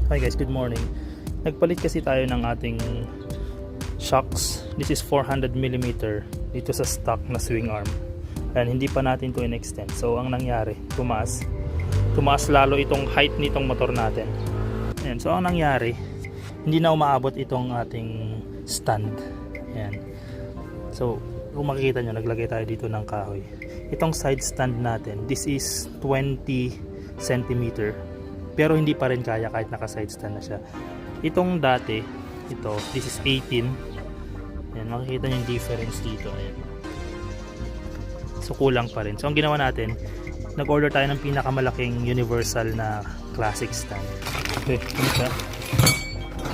Hi guys, good morning. Nagpalit kasi tayo ng ating shocks. This is 400mm dito sa stock na swing arm. And hindi pa natin to in-extend. So ang nangyari, tumaas lalo itong height nitong motor natin. Ayan, so ang nangyari, hindi na umaabot itong ating stand. Ayan. So kung makikita nyo, naglagay tayo dito ng kahoy. Itong side stand natin, this is 20 cm. Pero hindi pa rin kaya kahit naka side stand na siya. Itong dati, this is 18. Ayan, makikita nyo yung difference dito. Ayan. So kulang pa rin. So ang ginawa natin, nag-order tayo ng pinakamalaking universal na classic stand. Okay, ito siya.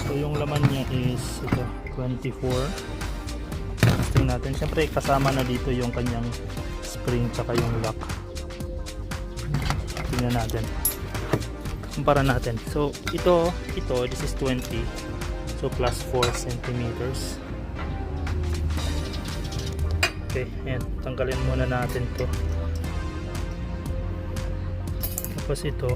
So yung laman niya is ito, 24. Testing natin. Siyempre kasama na dito yung kanyang spring tsaka yung lock. Tingnan natin. Kumpara natin. So ito this is 20. So plus 4 centimeters. Okay, ayan, tanggalin muna natin to. Tapos ito,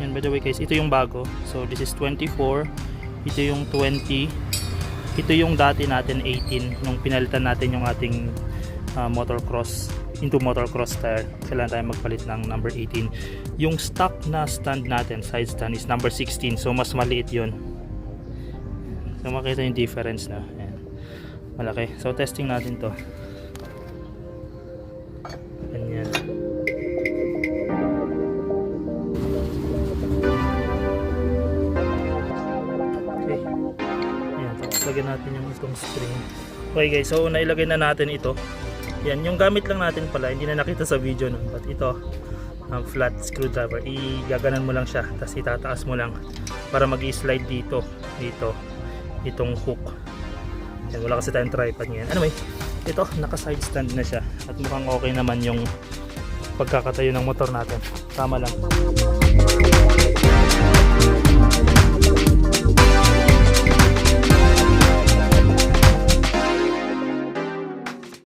ayan, by the way guys, ito yung bago. So this is 24, ito yung 20, ito yung dati natin 18 nung pinalitan natin yung ating motocross into motocross tire. Kailangan tayo magpalit ng number 18. Yung stock na stand natin, side stand, is number 16, so mas maliit yun. So makita yung difference na. Ayan. Malaki. So testing natin to. Ganyan. Okay. Ayan. Tapos lagyan natin yung itong spring. Okay guys, so nailagay na natin ito. Yan, yung gamit lang natin pala, hindi na nakita sa video nun. But ito, flat screwdriver. Igaganan mo lang siya, tapos itataas mo lang para mag-i-slide dito. Itong hook. Yan, wala kasi tayong tripod ngayon. Anyway, ito, naka-side stand na siya. At mukhang okay naman yung pagkakatayo ng motor natin. Tama lang.